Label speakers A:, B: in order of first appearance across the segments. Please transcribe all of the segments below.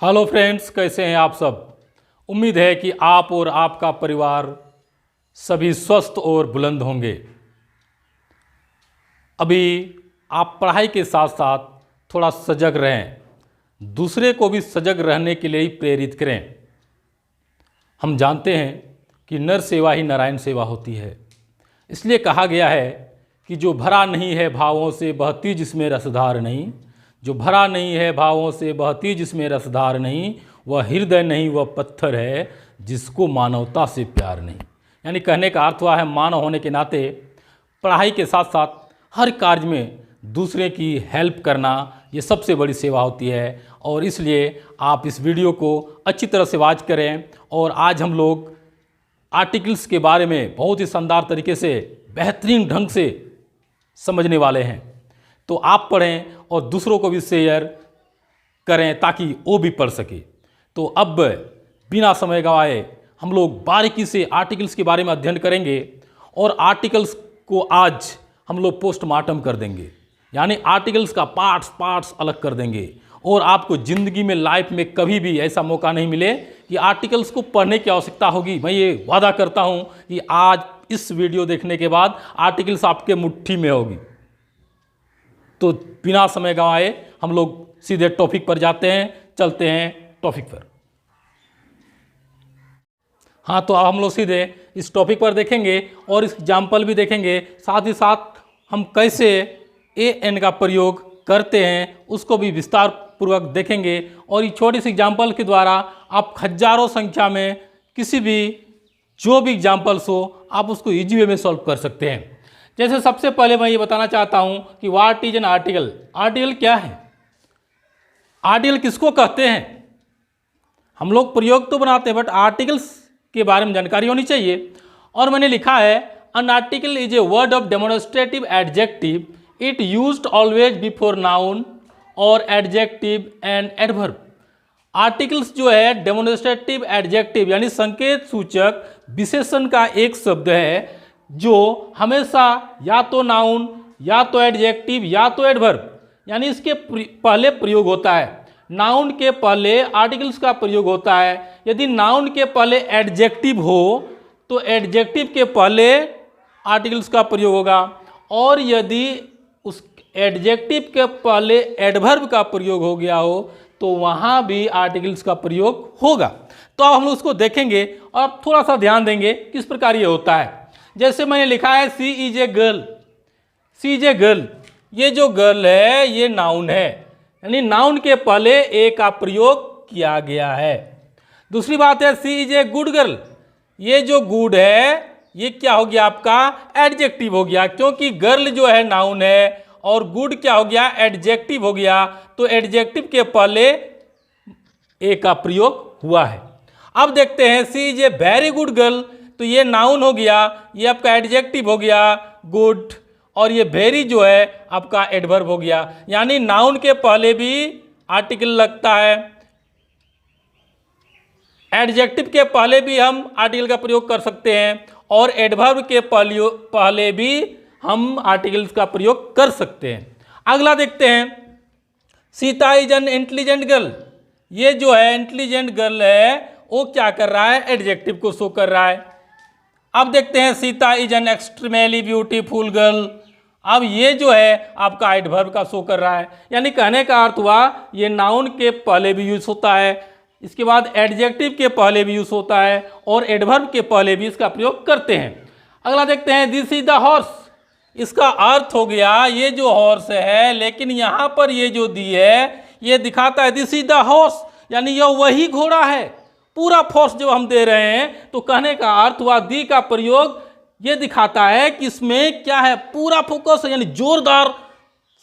A: Hello friends, कैसे हैं आप सब। उम्मीद है कि आप और आपका परिवार सभी स्वस्थ और बुलंद होंगे। अभी आप पढ़ाई के साथ साथ थोड़ा सजग रहें, दूसरे को भी सजग रहने के लिए ही प्रेरित करें। हम जानते हैं कि नर सेवा ही नारायण सेवा होती है। इसलिए कहा गया है कि जो भरा नहीं है भावों से बहती जिसमें रसधार नहीं, जो भरा नहीं है भावों से बहती जिसमें रसधार नहीं, वह हृदय नहीं वह पत्थर है जिसको मानवता से प्यार नहीं। यानी कहने का अर्थ हुआ है, मानव होने के नाते पढ़ाई के साथ साथ हर कार्य में दूसरे की हेल्प करना ये सबसे बड़ी सेवा होती है। और इसलिए आप इस वीडियो को अच्छी तरह से वॉच करें। और आज हम लोग आर्टिकल्स के बारे में बहुत ही शानदार तरीके से बेहतरीन ढंग से समझने वाले हैं। तो आप पढ़ें और दूसरों को भी शेयर करें ताकि वो भी पढ़ सके। तो अब बिना समय गंवाए हम लोग बारीकी से आर्टिकल्स के बारे में अध्ययन करेंगे और आर्टिकल्स को आज हम लोग पोस्टमार्टम कर देंगे, यानी आर्टिकल्स का पार्ट्स अलग कर देंगे। और आपको ज़िंदगी में लाइफ में कभी भी ऐसा मौका नहीं मिले कि आर्टिकल्स को पढ़ने की आवश्यकता होगी। मैं ये वादा करता हूँ कि आज इस वीडियो देखने के बाद आर्टिकल्स आपके मुट्ठी में होगी। तो बिना समय गंवाए हम लोग सीधे टॉपिक पर जाते हैं, चलते हैं टॉपिक पर। हाँ, तो अब हम लोग सीधे इस टॉपिक पर देखेंगे और इस एग्जाम्पल भी देखेंगे, साथ ही साथ हम कैसे एन का प्रयोग करते हैं उसको भी विस्तार पूर्वक देखेंगे। और ये छोटी सी एग्जाम्पल के द्वारा आप हजारों संख्या में किसी भी जो भी एग्जाम्पल्स हो आप उसको ईजी वे में सॉल्व कर सकते हैं। जैसे सबसे पहले मैं ये बताना चाहता हूँ कि what is an article. Article क्या है, आर्टिकल किसको कहते हैं। हम लोग प्रयोग तो बनाते हैं बट आर्टिकल्स के बारे में जानकारी होनी चाहिए। और मैंने लिखा है an article is a word of demonstrative adjective, it used always before noun और एडजेक्टिव एंड एडवर्ब। आर्टिकल्स जो है डेमोन्स्ट्रेटिव एडजेक्टिव यानी संकेत सूचक विशेषण का एक शब्द है जो हमेशा या तो नाउन या तो एडजेक्टिव या तो एडवर्ब यानी इसके पहले प्रयोग होता है। नाउन के पहले आर्टिकल्स का प्रयोग होता है। यदि नाउन के पहले एडजेक्टिव हो तो एडजेक्टिव के पहले आर्टिकल्स का प्रयोग होगा, और यदि उस एडजेक्टिव के पहले एडवर्ब का प्रयोग हो गया हो तो वहाँ भी आर्टिकल्स का प्रयोग होगा। तो अब हम लोग उसको देखेंगे और थोड़ा सा ध्यान देंगे किस प्रकार ये होता है। जैसे मैंने लिखा है she is a girl, she is a girl, ये जो गर्ल है ये नाउन है, यानी नाउन के पहले ए का प्रयोग किया गया है। दूसरी बात है she is a good girl, ये जो गुड है ये क्या हो गया आपका एडजेक्टिव हो गया, क्योंकि गर्ल जो है नाउन है और गुड क्या हो गया एडजेक्टिव हो गया, तो एडजेक्टिव के पहले ए का प्रयोग हुआ है। अब देखते हैं she is a very good girl, तो ये नाउन हो गया, ये आपका एडजेक्टिव हो गया गुड, और ये वेरी जो है आपका एडवर्ब हो गया। यानी नाउन के पहले भी आर्टिकल लगता है, एडजेक्टिव के पहले भी हम आर्टिकल का प्रयोग कर सकते हैं, और एडवर्ब के पहले भी हम आर्टिकल्स का प्रयोग कर सकते हैं। अगला देखते हैं Sita is an intelligent girl, ये जो है इंटेलिजेंट गर्ल है वो क्या कर रहा है एडजेक्टिव को शो कर रहा है। अब देखते हैं Sita is an extremely beautiful girl, अब ये जो है आपका एडवर्ब का शो कर रहा है। यानी कहने का अर्थ हुआ ये नाउन के पहले भी यूज होता है, इसके बाद एडजेक्टिव के पहले भी यूज होता है, और एडवर्ब के पहले भी इसका प्रयोग करते हैं। अगला देखते हैं दिस इज द हॉर्स, इसका अर्थ हो गया ये जो हॉर्स है, लेकिन यहाँ पर ये जो दी है ये दिखाता है दिस इज द हॉर्स, यानी यह वही घोड़ा है। पूरा फोर्स जब हम दे रहे हैं तो कहने का अर्थ हुआ दी का प्रयोग ये दिखाता है कि इसमें क्या है पूरा फोकस है, यानी जोरदार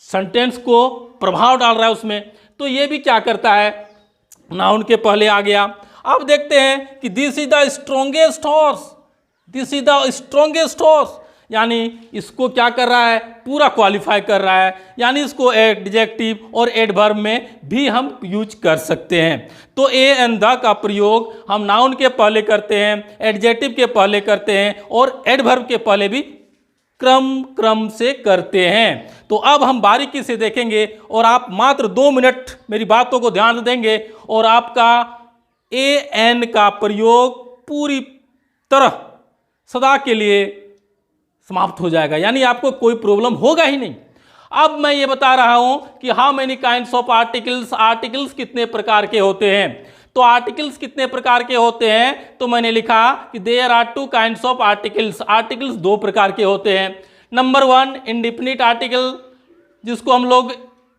A: सेंटेंस को प्रभाव डाल रहा है उसमें। तो ये भी क्या करता है नाउन के पहले आ गया। अब देखते हैं कि this is the strongest horse, this is the strongest horse, यानी इसको क्या कर रहा है पूरा क्वालिफाई कर रहा है, यानी इसको एडजेक्टिव और एडवर्ब में भी हम यूज कर सकते हैं। तो ए एंड द का प्रयोग हम नाउन के पहले करते हैं, एडजेक्टिव के पहले करते हैं और एडवर्ब के पहले भी क्रम से करते हैं। तो अब हम बारीकी से देखेंगे और आप मात्र 2 मिनट मेरी बातों को ध्यान से देंगे और आपका एन का प्रयोग पूरी तरह सदा के लिए समाप्त हो जाएगा, यानी आपको कोई प्रॉब्लम होगा ही नहीं। अब मैं ये बता रहा हूं कि how many kinds of articles, articles कितने प्रकार के होते हैं। तो आर्टिकल्स कितने प्रकार के होते हैं, तो मैंने लिखा कि there are 2 kinds of articles, articles 2 प्रकार के होते हैं। नंबर 1 इंडिफिनिट आर्टिकल, जिसको हम लोग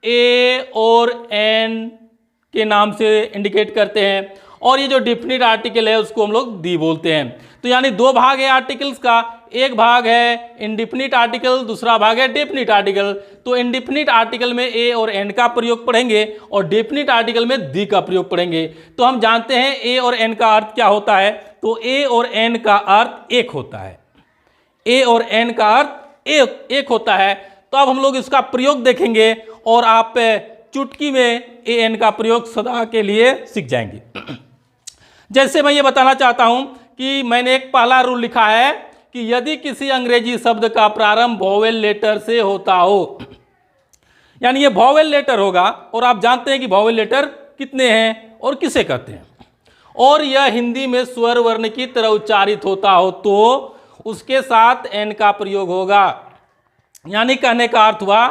A: ए और एन के नाम से इंडिकेट करते हैं, और ये जो डिफिनिट आर्टिकल है उसको हम लोग दी बोलते हैं। तो यानी 2 भाग है आर्टिकल्स का, एक भाग है इंडिफिनिट आर्टिकल, दूसरा भाग है डेफिनिट आर्टिकल। तो इंडिफिनिट आर्टिकल में ए और एन का प्रयोग पढ़ेंगे और डेफिनिट आर्टिकल में दी का प्रयोग पढ़ेंगे। तो हम जानते हैं ए और एन का अर्थ क्या होता है, तो ए और एन का अर्थ एक होता है, ए और एन का अर्थ एक होता है। तो अब हम लोग इसका प्रयोग देखेंगे और आप चुटकी में ए एन का प्रयोग सदा के लिए सीख जाएंगे। जैसे मैं ये बताना चाहता हूं कि मैंने एक पहला रूल लिखा है कि यदि किसी अंग्रेजी शब्द का प्रारंभ वॉवेल लेटर से होता हो, यानी ये वॉवेल लेटर होगा, और आप जानते हैं कि वॉवेल लेटर कितने हैं और किसे कहते हैं, और यह हिंदी में स्वर वर्ण की तरह उच्चारित होता हो तो उसके साथ एन का प्रयोग होगा। यानी कहने का अर्थ हुआ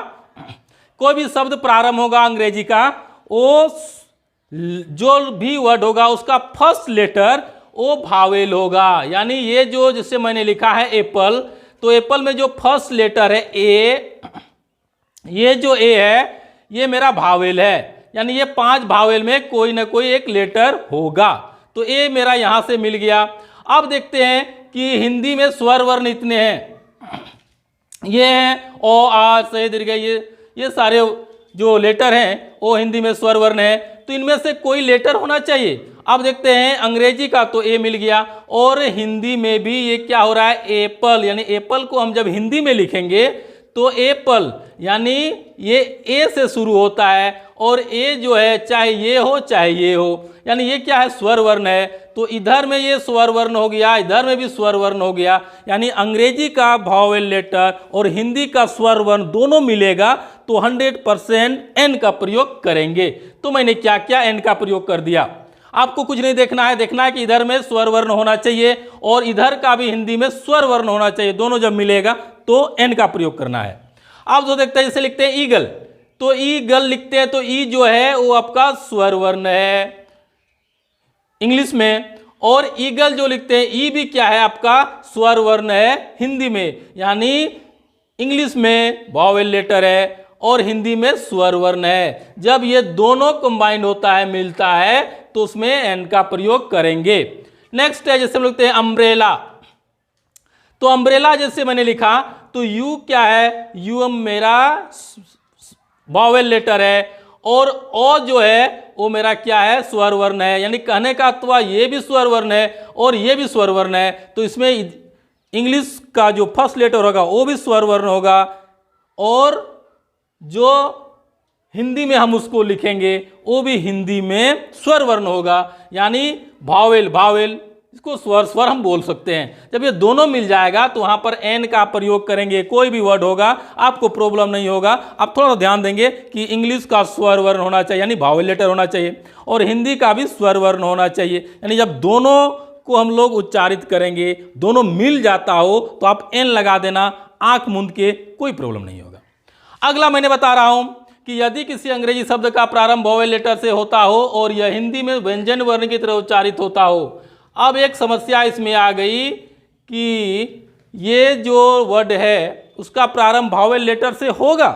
A: कोई भी शब्द प्रारंभ होगा अंग्रेजी का, वो जो भी वर्ड होगा उसका फर्स्ट लेटर वो भावेल होगा। यानी ये जो जिससे मैंने लिखा है एप्पल, तो एप्पल में जो फर्स्ट लेटर है ए, ये जो ए है ये मेरा भावेल है, यानी ये 5 भावेल में कोई ना कोई एक लेटर होगा। तो ए मेरा यहां से मिल गया। अब देखते हैं कि हिंदी में स्वर वर्ण इतने हैं, ये हैं ओ आ से दीर्घ, ये सारे जो लेटर हैं वो हिंदी में स्वर वर्ण है। तो इनमें से कोई लेटर होना चाहिए। अब देखते हैं अंग्रेजी का, तो ए मिल गया, और हिंदी में भी ये क्या हो रहा है, एप्पल, यानी एप्पल को हम जब हिंदी में लिखेंगे तो एप्पल, यानी ये ए से शुरू होता है, और ए जो है चाहे ये हो चाहे ये हो, यानी ये क्या है, स्वर वर्ण है। तो इधर में ये स्वर वर्ण हो गया, इधर में भी स्वर वर्ण हो गया, यानी अंग्रेजी का वॉवेल लेटर और हिंदी का स्वर वर्ण दोनों मिलेगा तो 100% एन का प्रयोग करेंगे। तो मैंने क्या क्या एन का प्रयोग कर दिया। आपको कुछ नहीं देखना है, देखना है कि इधर में स्वर वर्ण होना चाहिए और इधर का भी हिंदी में स्वर वर्ण होना चाहिए, दोनों जब मिलेगा तो एन का प्रयोग करना है। आप जो देखते हैं जैसे लिखते हैं ईगल, तो ईगल लिखते हैं तो ई जो है वो आपका स्वर वर्ण है इंग्लिश में, और ईगल जो लिखते हैं ई भी क्या है, आपका स्वर वर्ण है हिंदी में, यानी इंग्लिश में वॉवेल लेटर है और हिंदी में स्वर वर्ण है। जब ये दोनों कंबाइन होता है, मिलता है, तो उसमें एन का प्रयोग करेंगे। नेक्स्ट है जैसे हम लिखते हैं अम्ब्रेला, तो अम्ब्रेला जैसे मैंने लिखा तो यू क्या है, यू मेरा वॉवेल लेटर है, और ओ जो है वो मेरा क्या है, स्वर वर्ण है। यानी कहने का अथवा ये भी स्वर वर्ण है और ये भी स्वर वर्ण है, तो इसमें इंग्लिश का जो फर्स्ट लेटर होगा वो भी स्वर वर्ण होगा, और जो हिंदी में हम उसको लिखेंगे वो भी हिंदी में स्वर वर्ण होगा। यानी भावेल भावेल, इसको स्वर स्वर हम बोल सकते हैं। जब ये दोनों मिल जाएगा तो वहाँ पर एन का प्रयोग करेंगे, कोई भी वर्ड होगा आपको प्रॉब्लम नहीं होगा। आप थोड़ा सा ध्यान देंगे कि इंग्लिश का स्वर वर्ण होना चाहिए, यानी भावेल लेटर होना चाहिए, और हिंदी का भी स्वर वर्ण होना चाहिए। यानी जब दोनों को हम लोग उच्चारित करेंगे, दोनों मिल जाता हो तो आप एन लगा देना, आंख मूंद के, कोई प्रॉब्लम नहीं होगा। अगला मैंने बता रहा हूं कि यदि किसी अंग्रेजी शब्द का प्रारंभ वॉवेल लेटर से होता हो और यह हिंदी में व्यंजन वर्ण की तरह उच्चारित होता हो। अब एक समस्या इसमें आ गई कि ये जो वर्ड है उसका प्रारंभ वॉवेल लेटर से होगा,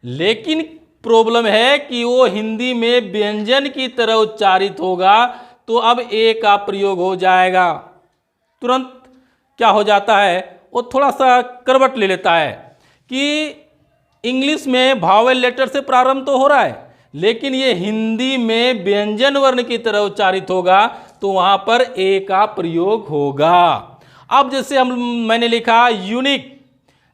A: लेकिन प्रॉब्लम है कि वो हिंदी में व्यंजन की तरह उच्चारित होगा, तो अब ए का प्रयोग हो जाएगा। तुरंत क्या हो जाता है, वो थोड़ा सा करवट ले लेता है कि इंग्लिश में वॉवेल लेटर से प्रारंभ तो हो रहा है, लेकिन ये हिंदी में व्यंजन वर्ण की तरह उच्चारित होगा, तो वहां पर ए का प्रयोग होगा। अब जैसे मैंने लिखा यूनिक,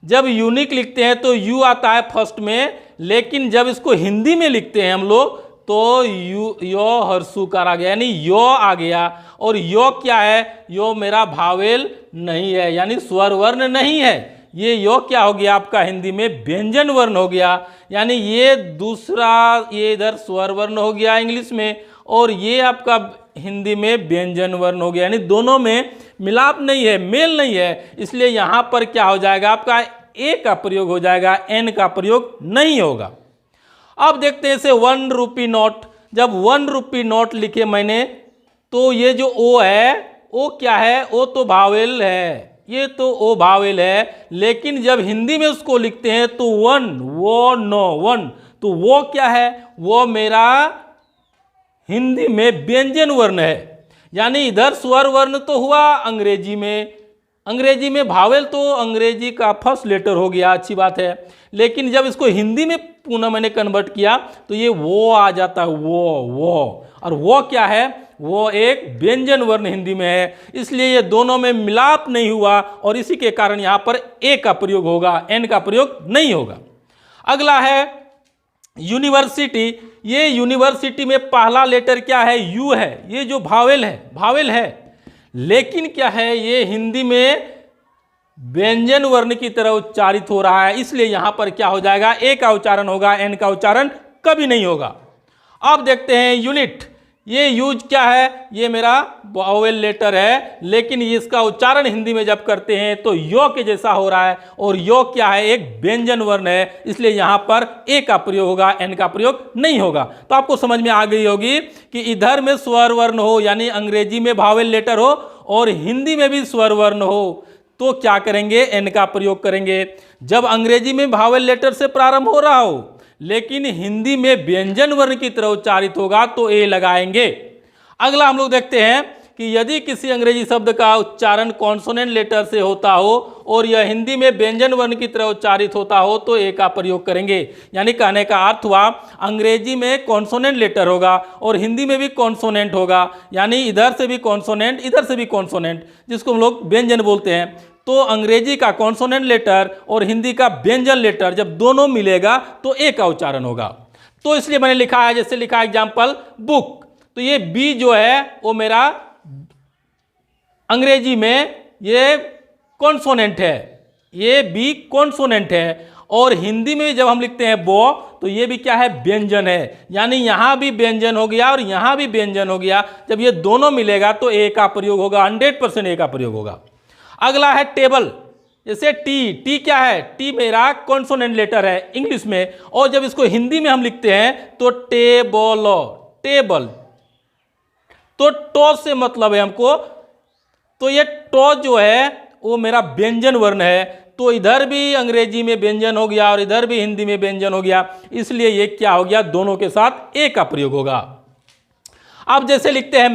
A: जब यूनिक लिखते हैं तो यू आता है फर्स्ट में, लेकिन जब इसको हिंदी में लिखते हैं हम लोग तो यो हर्षुकार आ गया, यानी यो आ गया। और यो क्या है, यो मेरा भावेल नहीं है, यानी स्वर वर्ण नहीं है। ये यो क्या हो गया आपका हिंदी में व्यंजन वर्ण हो गया, यानी ये दूसरा ये इधर स्वर वर्ण हो गया इंग्लिश में, और ये आपका हिंदी में व्यंजन वर्ण हो गया, यानी दोनों में मिलाप नहीं है, मेल नहीं है। इसलिए यहाँ पर क्या हो जाएगा आपका ए का प्रयोग हो जाएगा, एन का प्रयोग नहीं होगा। अब देखते हैं इसे 1 रुपी नोट। जब 1 रुपी नोट लिखे मैंने तो ये जो ओ है, ओ क्या है, ओ तो भावेल है, ये तो ओ भावेल है, लेकिन जब हिंदी में उसको लिखते हैं तो वन, वो नो वन, तो वो क्या है, वो मेरा हिंदी में व्यंजन वर्ण है। यानी इधर स्वर वर्ण तो हुआ अंग्रेजी में भावेल तो अंग्रेजी का फर्स्ट लेटर हो गया, अच्छी बात है, लेकिन जब इसको हिंदी में पुनः मैंने कन्वर्ट किया तो ये वो आ जाता है, वो, और वो क्या है, वो एक व्यंजन वर्ण हिंदी में है, इसलिए ये दोनों में मिलाप नहीं हुआ और इसी के कारण यहां पर ए का प्रयोग होगा, एन का प्रयोग नहीं होगा। अगला है यूनिवर्सिटी। ये यूनिवर्सिटी में पहला लेटर क्या है, यू है, ये जो भावेल है, लेकिन क्या है, ये हिंदी में व्यंजन वर्ण की तरह उच्चारित हो रहा है, इसलिए यहां पर क्या हो जाएगा, ए का उच्चारण होगा, एन का उच्चारण कभी नहीं होगा। अब देखते हैं यूनिट। ये यूज क्या है, ये मेरा वावेल लेटर है, लेकिन इसका उच्चारण हिंदी में जब करते हैं तो यो के जैसा हो रहा है, और यो क्या है, एक व्यंजन वर्ण है, इसलिए यहां पर ए का प्रयोग होगा, एन का प्रयोग नहीं होगा। तो आपको समझ में आ गई होगी कि इधर में स्वर वर्ण हो, यानी अंग्रेजी में वावेल लेटर हो और हिंदी में भी स्वर वर्ण हो, तो क्या करेंगे, एन का प्रयोग करेंगे। जब अंग्रेजी में वावेल लेटर से प्रारंभ हो रहा हो लेकिन हिंदी में व्यंजन वर्ण की तरह उच्चारित होगा तो ए लगाएंगे। अगला हम लोग देखते हैं कि यदि किसी अंग्रेजी शब्द का उच्चारण कॉन्सोनेंट लेटर से होता हो और यह हिंदी में व्यंजन वर्ण की तरह उच्चारित होता हो तो ए का प्रयोग करेंगे। यानी कहने का अर्थ हुआ, अंग्रेजी में कॉन्सोनेंट लेटर होगा और हिंदी में भी कॉन्सोनेंट होगा, यानी इधर से भी कॉन्सोनेंट, इधर से भी कॉन्सोनेंट, जिसको हम लोग व्यंजन बोलते हैं। तो अंग्रेजी का कॉन्सोनेंट लेटर और हिंदी का व्यंजन लेटर जब दोनों मिलेगा तो ए का उच्चारण होगा। तो इसलिए मैंने लिखा है, जैसे लिखा है एग्जाम्पल बुक, तो ये बी जो है वो मेरा अंग्रेजी में ये कॉन्सोनेंट है, ये बी कॉन्सोनेंट है, और हिंदी में जब हम लिखते हैं बो तो ये भी क्या है, व्यंजन है, यानी यहां भी व्यंजन हो गया और यहां भी व्यंजन हो गया। जब ये दोनों मिलेगा तो ए का प्रयोग होगा, 100% ए का प्रयोग होगा। अगला है टेबल। जैसे टी क्या है, टी मेरा कॉन्सोनेंट लेटर है इंग्लिश में, और जब इसको हिंदी में हम लिखते हैं तो टेबल, तो टो से मतलब है हमको, तो ये टो जो है वो मेरा व्यंजन वर्ण है, तो इधर भी अंग्रेजी में व्यंजन हो गया और इधर भी हिंदी में व्यंजन हो गया, इसलिए ये क्या हो गया, दोनों के साथ ए का प्रयोग होगा। अब जैसे लिखते हैं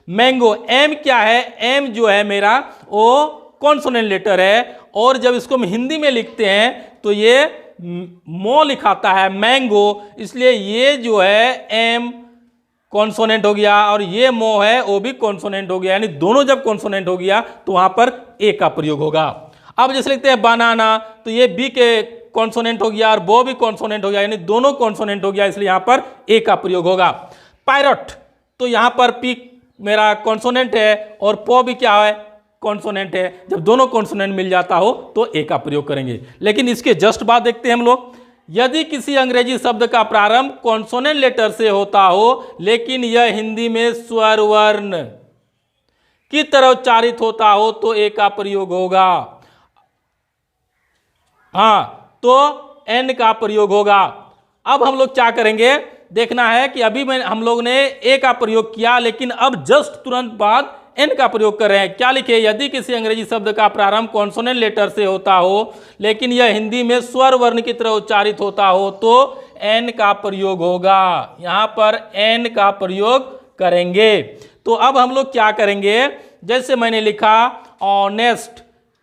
A: मैंगो, एम क्या है, एम जो है मेरा वो कॉन्सोनेंट लेटर है, और जब इसको हम हिंदी में लिखते हैं तो ये मो लिखाता है, मैंगो, इसलिए ये जो है एम कॉन्सोनेंट हो गया और ये मो है वो भी कॉन्सोनेंट हो गया, यानी दोनों जब कॉन्सोनेंट हो गया तो वहां पर ए का प्रयोग होगा। अब जैसे लिखते हैं बनाना, तो ये बी के कॉन्सोनेंट हो गया और वो भी कॉन्सोनेंट हो गया, यानी दोनों कॉन्सोनेंट हो गया, इसलिए यहां पर ए का प्रयोग होगा। पैरट, तो यहां पर पी मेरा कॉन्सोनेंट है और पो भी क्या है, कॉन्सोनेंट है, जब दोनों कॉन्सोनेंट मिल जाता हो तो ए का प्रयोग करेंगे। लेकिन इसके जस्ट बाद देखते हैं हम लोग, यदि किसी अंग्रेजी शब्द का प्रारंभ कॉन्सोनेंट लेटर से होता हो लेकिन यह हिंदी में स्वर वर्ण की तरह उच्चारित होता हो तो ए का प्रयोग होगा, हाँ, तो एन का प्रयोग होगा। अब हम लोग क्या करेंगे, देखना है कि अभी हम लोग ने ए का प्रयोग किया, लेकिन अब जस्ट तुरंत बाद एन का प्रयोग कर रहे हैं। क्या लिखे, यदि किसी अंग्रेजी शब्द का प्रारंभ कॉन्सोनेंट लेटर से होता हो लेकिन यह हिंदी में स्वर वर्ण की तरह उच्चारित होता हो तो एन का प्रयोग होगा, यहां पर एन का प्रयोग करेंगे। तो अब हम लोग क्या करेंगे, जैसे मैंने लिखा ऑनेस्ट,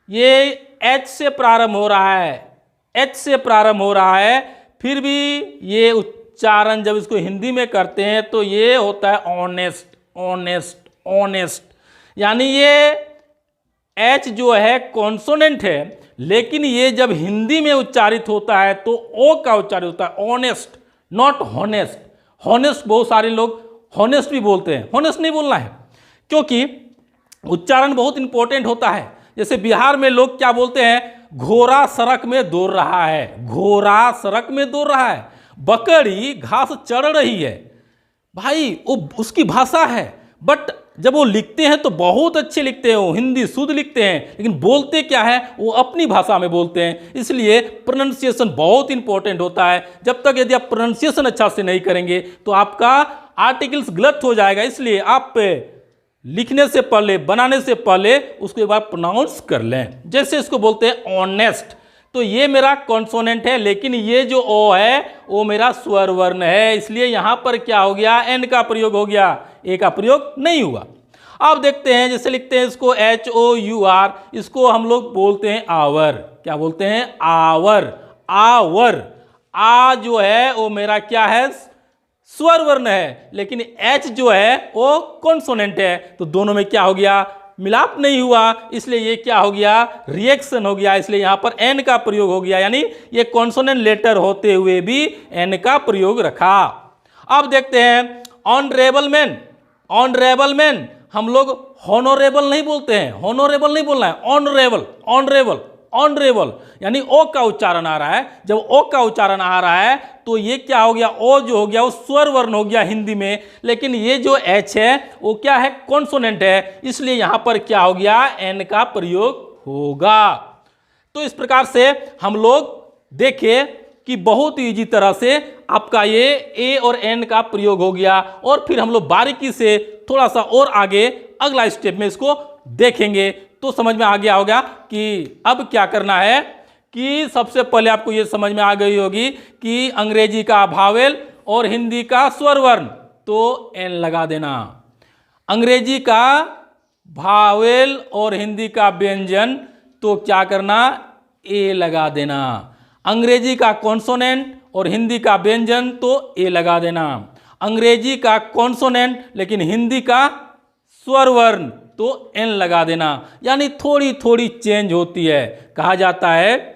A: ये एच से प्रारंभ हो रहा है, एच से प्रारंभ हो रहा है, फिर भी ये उच्चारण जब इसको हिंदी में करते हैं तो ये होता है ऑनेस्ट, यानी ये एच जो है कॉन्सोनेंट है, लेकिन ये जब हिंदी में उच्चारित होता है तो ओ का उच्चारित होता है, ऑनेस्ट, नॉट हॉनेस्ट। हॉनेस्ट बहुत सारे लोग हॉनेस्ट भी बोलते हैं, हॉनेस्ट नहीं बोलना है, क्योंकि उच्चारण बहुत इंपॉर्टेंट होता है। जैसे बिहार में लोग क्या बोलते हैं, घोड़ा सड़क में दौड़ रहा है, घोड़ा सड़क में दौड़ रहा है, बकरी घास चढ़ रही है। भाई वो उसकी भाषा है, बट जब वो लिखते हैं तो बहुत अच्छे लिखते हैं, वो हिंदी शुद्ध लिखते हैं, लेकिन बोलते क्या है वो अपनी भाषा में बोलते हैं। इसलिए प्रोनाउंसिएशन बहुत इंपॉर्टेंट होता है। जब तक यदि आप प्रोनाउंसिएशन अच्छा से नहीं करेंगे तो आपका आर्टिकल्स गलत हो जाएगा। इसलिए आप लिखने से पहले, बनाने से पहले उसको एक बार प्रोनाउंस कर लें। जैसे इसको बोलते हैं ऑनेस्ट, तो ये मेरा कॉन्सोनेंट है, लेकिन ये जो ओ है वो मेरा स्वर वर्ण है, इसलिए यहां पर क्या हो गया, एन का प्रयोग हो गया, ए का प्रयोग नहीं हुआ। अब देखते हैं, जैसे लिखते हैं इसको HOUR, इसको हम लोग बोलते हैं आवर। क्या बोलते हैं? आवर। आवर, आ जो है वो मेरा क्या है, स्वर वर्ण है, लेकिन एच जो है वो कॉन्सोनेंट है, तो दोनों में क्या हो गया, मिलाप नहीं हुआ, इसलिए ये क्या हो गया, रिएक्शन हो गया, इसलिए यहां पर एन का प्रयोग हो गया, यानी ये कॉन्सोनेंट लेटर होते हुए भी एन का प्रयोग रखा। अब देखते हैं ऑनरेबल मैन। ऑनरेबल मैन हम लोग हॉनोरेबल नहीं बोलते हैं, हॉनोरेबल नहीं बोलना है, ऑनरेबल, ऑनरेबल, ऑनरेबल, यानी ओ का उच्चारण आ रहा है। जब ओ का उच्चारण आ रहा है तो ये क्या हो गया, ओ जो हो गया वो स्वर वर्ण हो गया हिंदी में, लेकिन ये जो एच है वो क्या है, कॉन्सोनेंट है, इसलिए यहां पर क्या हो गया, एन का प्रयोग होगा। तो इस प्रकार से हम लोग देखें कि बहुत इजी तरह से आपका ये ए और एन का प्रयोग हो गया, और फिर हम लोग बारीकी से थोड़ा सा और आगे अगला स्टेप में इसको देखेंगे तो समझ में आ गया होगा कि अब क्या करना है। कि सबसे पहले आपको ये समझ में आ गई होगी कि अंग्रेजी का भावेल और हिंदी का स्वर वर्ण, तो एन लगा देना। अंग्रेजी का भावेल और हिंदी का व्यंजन, तो क्या करना, ए लगा देना। अंग्रेजी का कॉन्सोनेंट और हिंदी का व्यंजन, तो ए लगा देना। अंग्रेजी का कॉन्सोनेंट लेकिन हिंदी का स्वर वर्ण, तो एन लगा देना। यानी थोड़ी थोड़ी चेंज होती है। कहा जाता है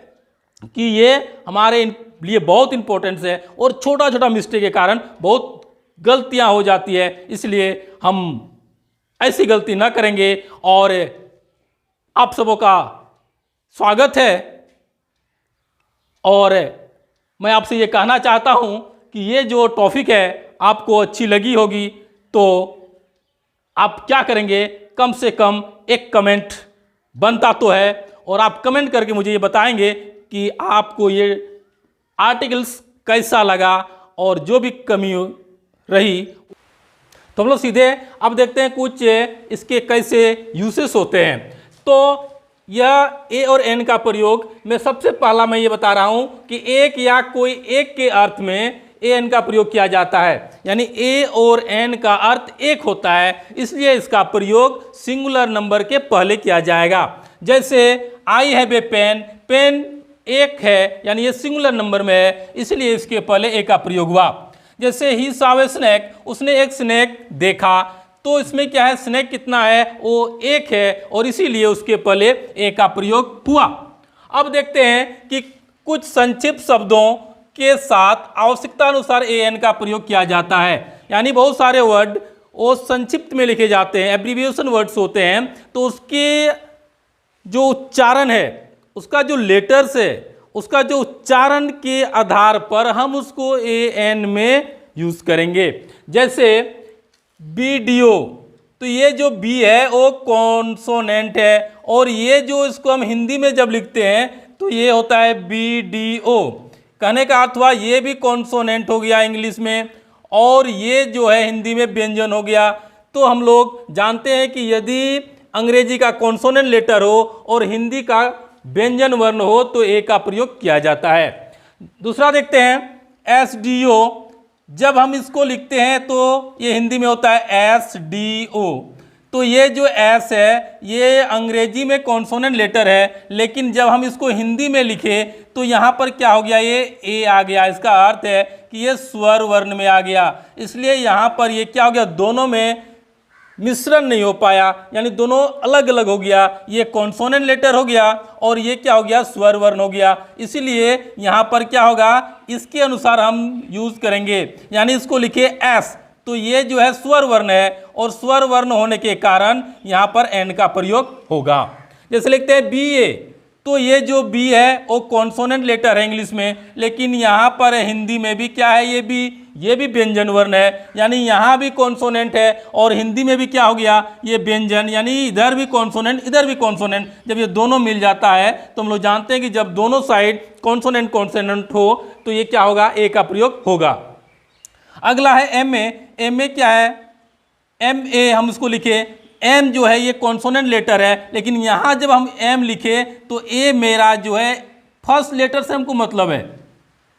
A: कि ये हमारे लिए बहुत इंपॉर्टेंट है, और छोटा छोटा मिस्टेक के कारण बहुत गलतियां हो जाती है, इसलिए हम ऐसी गलती ना करेंगे। और आप सबों का स्वागत है, और मैं आपसे ये कहना चाहता हूं कि ये जो टॉपिक है आपको अच्छी लगी होगी, तो आप क्या करेंगे, कम से कम एक कमेंट बनता तो है, और आप कमेंट करके मुझे ये बताएंगे कि आपको ये आर्टिकल्स कैसा लगा और जो भी कमी रही। तो हम लोग सीधे अब देखते हैं कुछ इसके कैसे यूसेस होते हैं। तो यह ए और एन का प्रयोग मैं सबसे पहला मैं ये बता रहा हूं कि एक या कोई एक के अर्थ में ए एन का प्रयोग किया जाता है, यानी ए और एन का अर्थ एक होता है, इसलिए इसका प्रयोग सिंगुलर नंबर के पहले किया जाएगा। जैसे I have a pen, pen एक है, यानी ये सिंगुलर नंबर में है, इसलिए इसके पहले ए का प्रयोग हुआ। जैसे ही सॉ ए स्नेक, उसने एक स्नेक देखा, तो इसमें क्या है, स्नेक कितना है, वो एक है, और इसीलिए उसके पहले ए का प्रयोग हुआ। अब देखते हैं कि कुछ संक्षिप्त शब्दों के साथ आवश्यकता अनुसार ए एन का प्रयोग किया जाता है, यानी बहुत सारे वर्ड वो संक्षिप्त में लिखे जाते हैं, एब्रीविएशन वर्ड्स होते हैं, तो उसके जो उच्चारण है, उसका जो लेटर्स है, उसका जो उच्चारण के आधार पर हम उसको ए एन में यूज करेंगे। जैसे वीडियो, तो ये जो बी है वो कॉन्सोनेंट है, और ये जो इसको हम हिंदी में जब लिखते हैं तो ये होता है BDO। कहने का अर्थ हुआ ये भी कॉन्सोनेंट हो गया इंग्लिश में, और ये जो है हिंदी में व्यंजन हो गया। तो हम लोग जानते हैं कि यदि अंग्रेजी का कॉन्सोनेंट लेटर हो और हिंदी का व्यंजन वर्ण हो तो ए का प्रयोग किया जाता है। दूसरा देखते हैं SDO, जब हम इसको लिखते हैं तो ये हिंदी में होता है SDO। तो ये जो एस है ये अंग्रेजी में कॉन्सोनेंट लेटर है, लेकिन जब हम इसको हिंदी में लिखें तो यहाँ पर क्या हो गया, ये ए आ गया। इसका अर्थ है कि ये स्वर वर्ण में आ गया, इसलिए यहाँ पर ये क्या हो गया, दोनों में मिश्रण नहीं हो पाया, यानी दोनों अलग अलग हो गया। ये कॉन्सोनेंट लेटर हो गया और ये क्या हो गया, स्वर वर्ण हो गया। इसीलिए यहाँ पर क्या होगा, इसके अनुसार हम यूज करेंगे, यानी इसको लिखे एस, तो ये जो है स्वर वर्ण है, और स्वर वर्ण होने के कारण यहाँ पर एन का प्रयोग होगा। जैसे लिखते हैं BA, तो ये जो बी है वो कॉन्सोनेंट लेटर है इंग्लिश में, लेकिन यहाँ पर हिंदी में भी क्या है, ये भी व्यंजन वर्ण है, यानी यहाँ भी कॉन्सोनेंट है और हिंदी में भी क्या हो गया, ये व्यंजन, यानी इधर भी कॉन्सोनेंट इधर भी कॉन्सोनेंट। जब ये दोनों मिल जाता है तो हम लोग जानते हैं कि जब दोनों साइड कॉन्सोनेंट कॉन्सोनेंट हो तो ये क्या होगा, ए का प्रयोग होगा। अगला है एम ए। एम ए क्या है, एम ए हम इसको लिखे, एम जो है ये कॉन्सोनेंट लेटर है, लेकिन यहाँ जब हम एम लिखे तो ए मेरा जो है फर्स्ट लेटर से हमको मतलब है,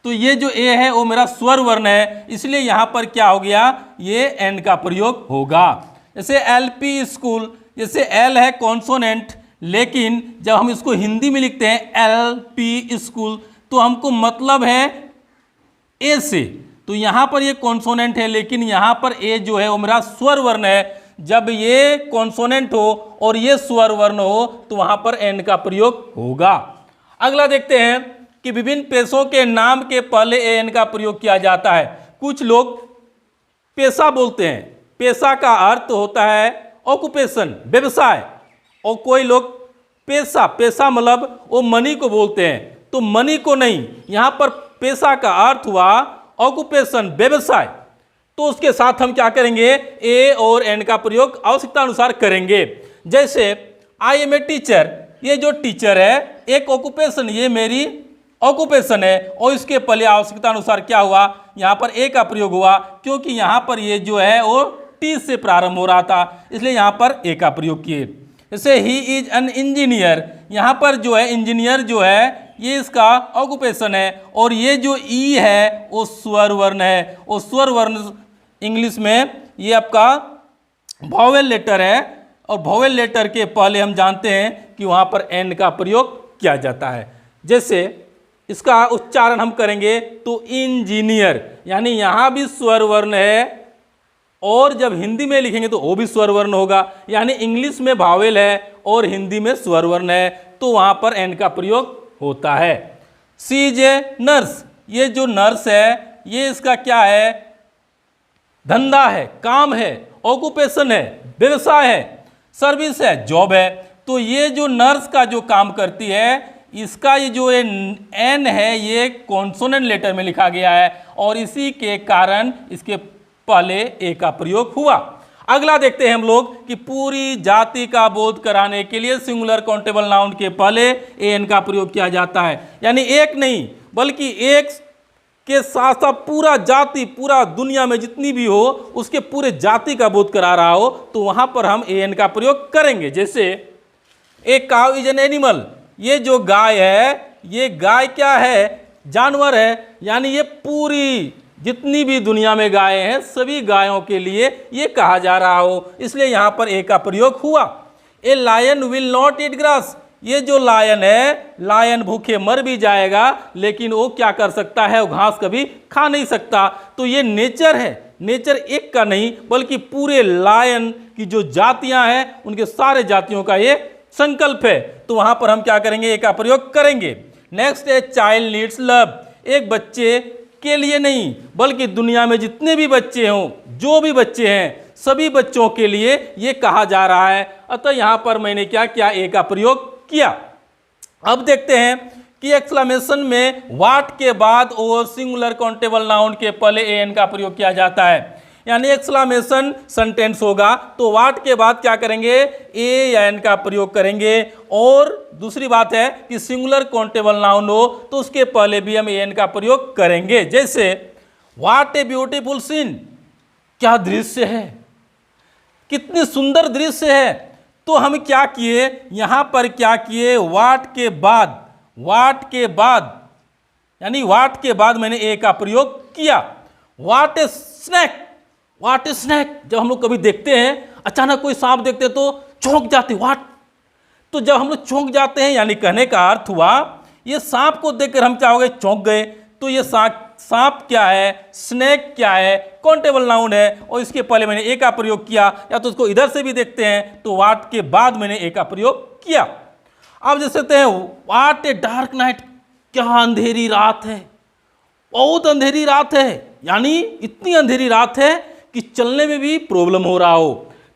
A: तो ये जो ए है वो मेरा स्वर वर्ण है, इसलिए यहाँ पर क्या हो गया, ये एन का प्रयोग होगा। जैसे एल पी स्कूल, जैसे एल है कॉन्सोनेंट, लेकिन जब हम इसको हिंदी में लिखते हैं एल पी स्कूल तो हमको मतलब है ए से, तो यहाँ पर ये कॉन्सोनेंट है, लेकिन यहाँ पर ए जो है वो मेरा स्वर वर्ण है। जब ये कॉन्सोनेंट हो और ये स्वर वर्ण हो तो वहां पर एन का प्रयोग होगा। अगला देखते हैं कि विभिन्न पेशों के नाम के पहले एन का प्रयोग किया जाता है। कुछ लोग पेशा बोलते हैं, पेशा का अर्थ होता है ऑक्यूपेशन, व्यवसाय, और कोई लोग पेशा मतलब वो मनी को बोलते हैं, तो मनी को नहीं, यहाँ पर पेशा का अर्थ हुआ ऑक्यूपेशन, व्यवसाय, तो उसके साथ हम क्या करेंगे, ए और एन का प्रयोग आवश्यकता अनुसार करेंगे। जैसे आई एम ए टीचर, ये जो टीचर है एक ऑक्यूपेशन, ये मेरी ऑक्यूपेशन है, और इसके पहले आवश्यकता अनुसार क्या हुआ, यहाँ पर ए का प्रयोग हुआ, क्योंकि यहाँ पर ये जो है वो टी से प्रारंभ हो रहा था, इसलिए यहाँ पर ए का प्रयोग किए। जैसे ही इज एन इंजीनियर, यहाँ पर जो है इंजीनियर जो है ये इसका ऑक्यूपेशन है, और ये जो ई है वो स्वर वर्ण है, वो स्वर वर्ण इंग्लिश में ये आपका वॉवेल लेटर है, और वॉवेल लेटर के पहले हम जानते हैं कि वहाँ पर एन का प्रयोग किया जाता है। जैसे इसका उच्चारण हम करेंगे तो इंजीनियर, यानी यहाँ भी स्वर वर्ण है, और जब हिंदी में लिखेंगे तो वो भी स्वर वर्ण होगा, यानी इंग्लिश में वॉवेल है और हिंदी में स्वर वर्ण है, तो वहाँ पर एन का प्रयोग होता है। सी इज ए नर्स, ये जो नर्स है ये इसका क्या है, धंधा है, काम है, ऑक्यूपेशन है, व्यवसाय है, सर्विस है, जॉब है, तो ये जो नर्स का जो काम करती है इसका ये जो एन है ये कॉन्सोनेंट लेटर में लिखा गया है, और इसी के कारण इसके पहले ए का प्रयोग हुआ। अगला देखते हैं हम लोग कि पूरी जाति का बोध कराने के लिए सिंगुलर काउंटेबल नाउन के पहले एन का प्रयोग किया जाता है, यानी एक नहीं बल्कि एक के साथ साथ पूरा जाति, पूरा दुनिया में जितनी भी हो उसके पूरे जाति का बोध करा रहा हो तो वहां पर हम एन का प्रयोग करेंगे। जैसे a cow is an animal, ये जो गाय है ये गाय क्या है, जानवर है, यानी ये पूरी जितनी भी दुनिया में गायें हैं सभी गायों के लिए ये कहा जा रहा हो, इसलिए यहाँ पर ए का प्रयोग हुआ। A lion will not eat grass, ये जो लायन है, लायन भूखे मर भी जाएगा लेकिन वो क्या कर सकता है, वो घास कभी खा नहीं सकता, तो ये नेचर है, नेचर एक का नहीं बल्कि पूरे लायन की जो जातियां हैं उनके सारे जातियों का ये संकल्प है, तो वहां पर हम क्या करेंगे, ए का प्रयोग करेंगे। नेक्स्ट है चाइल्ड नीड्स लव, एक बच्चे के लिए नहीं बल्कि दुनिया में जितने भी बच्चे हों, जो भी बच्चे हैं सभी बच्चों के लिए ये कहा जा रहा है, अतः यहाँ पर मैंने क्या किया, ए का प्रयोग किया। अब देखते हैं कि एक्सक्लेमेशन में व्हाट के बाद और सिंगुलर काउंटेबल नाउन के पहले एन का प्रयोग किया जाता है, यानी एक्सक्लेमेशन सेंटेंस होगा तो व्हाट के बाद क्या करेंगे, ए या एन का प्रयोग करेंगे। और दूसरी बात है कि सिंगुलर काउंटेबल नाउन हो तो उसके पहले भी हम एन का प्रयोग करेंगे। जैसे व्हाट ए ब्यूटीफुल सीन, क्या दृश्य है, कितनी सुंदर दृश्य है, तो हम क्या किए, यहां पर क्या किए, व्हाट के बाद यानी व्हाट के बाद मैंने ए का प्रयोग किया। What A snack, what A snack, जब हम लोग कभी देखते हैं अचानक कोई सांप देखते हैं तो चौंक जाते, व्हाट, तो जब हम लोग चौंक जाते हैं यानी कहने का अर्थ हुआ ये सांप को देखकर हम क्या हो गए, चौंक गए, तो ये सांप क्या है, स्नैक क्या है, काउंटेबल नाउन है, और इसके पहले मैंने ए का प्रयोग किया। या तो उसको इधर से भी देखते हैं तो व्हाट के बाद मैंने ए का प्रयोग किया। अब जैसे कहते हैं व्हाट ए डार्क नाइट, क्या अंधेरी रात है, बहुत अंधेरी रात है, यानी इतनी अंधेरी रात है कि चलने में भी प्रॉब्लम हो रहा हो,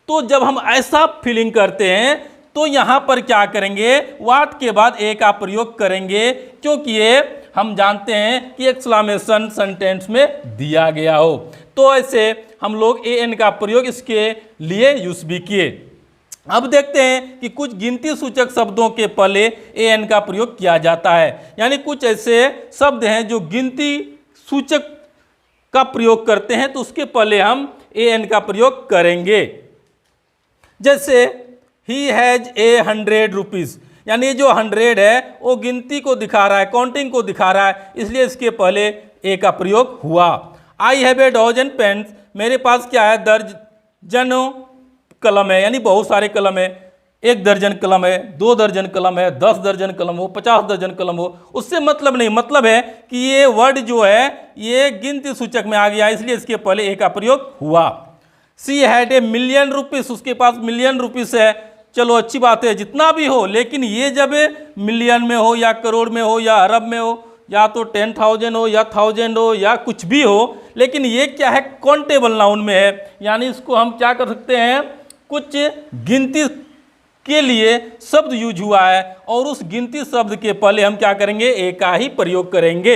A: तो जब हम ऐसा फीलिंग करते हैं तो यहाँ पर क्या करेंगे, व्हाट के बाद ए का प्रयोग करेंगे, क्योंकि ये हम जानते हैं कि एक्सक्लेमेशन सेंटेंस में दिया गया हो। तो ऐसे हम लोग ए एन का प्रयोग इसके लिए यूज भी किए। अब देखते हैं कि कुछ गिनती सूचक शब्दों के पहले ए एन का प्रयोग किया जाता है, यानी कुछ ऐसे शब्द हैं जो गिनती सूचक का प्रयोग करते हैं तो उसके पहले हम ए एन का प्रयोग करेंगे। जैसे ही हैज ₹100, यानी जो 100 है वो गिनती को दिखा रहा है, काउंटिंग को दिखा रहा है, इसलिए इसके पहले ए का प्रयोग हुआ। I have a dozen pens, मेरे पास क्या है, दर्जनों कलम है, यानी बहुत सारे कलम है। 1 दर्जन कलम है, 2 दर्जन कलम है, 10 दर्जन कलम हो, 50 दर्जन कलम हो, उससे मतलब नहीं। मतलब है कि ये वर्ड जो है ये गिनती सूचक में आ गया, इसलिए इसके पहले ए का प्रयोग हुआ। सी हैड ए ₹1,000,000, उसके पास ₹1,000,000 है। चलो अच्छी बात है, जितना भी हो, लेकिन ये जब मिलियन में हो या करोड़ में हो या अरब में हो या तो 10,000 हो या 1000 हो या कुछ भी हो, लेकिन ये क्या है, काउंटेबल नाउन में है, यानी इसको हम क्या कर सकते हैं, कुछ गिनती के लिए शब्द यूज हुआ है और उस गिनती शब्द के पहले हम क्या करेंगे, ए का ही प्रयोग करेंगे।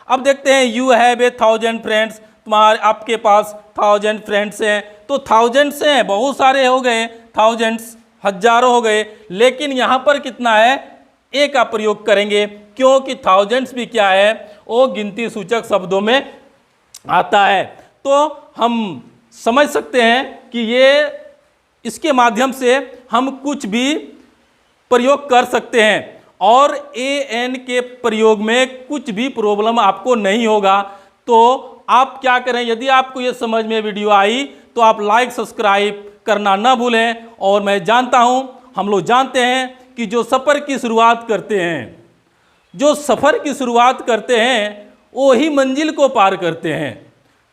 A: अब देखते हैं, यू हैव ए 1000 फ्रेंड्स, तुम्हारे आपके पास 1000 फ्रेंड्स हैं। तो थाउजेंड्स हैं, बहुत सारे हो गए, थाउजेंड्स हजारों हो गए, लेकिन यहाँ पर कितना है, ए का प्रयोग करेंगे, क्योंकि थाउजेंड्स भी क्या है, वो गिनती सूचक शब्दों में आता है। तो हम समझ सकते हैं कि ये इसके माध्यम से हम कुछ भी प्रयोग कर सकते हैं और ए एन के प्रयोग में कुछ भी प्रॉब्लम आपको नहीं होगा। तो आप क्या करें, यदि आपको ये समझ में वीडियो आई तो आप लाइक सब्सक्राइब करना ना भूलें। और मैं जानता हूँ, हम लोग जानते हैं कि जो सफ़र की शुरुआत करते हैं, जो सफ़र की शुरुआत करते हैं वही मंजिल को पार करते हैं।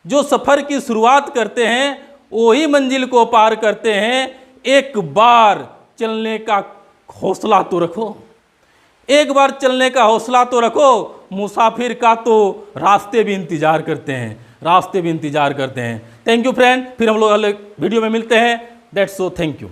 A: जो सफ़र की शुरुआत करते हैं वही मंजिल को पार करते हैं। एक बार चलने का हौसला तो रखो, एक बार चलने का हौसला तो रखो। मुसाफिर का तो रास्ते भी इंतजार करते हैं, रास्ते भी इंतजार करते हैं। थैंक यू फ्रेंड, फिर हम लोग अगले वीडियो में मिलते हैं। That's so, thank you.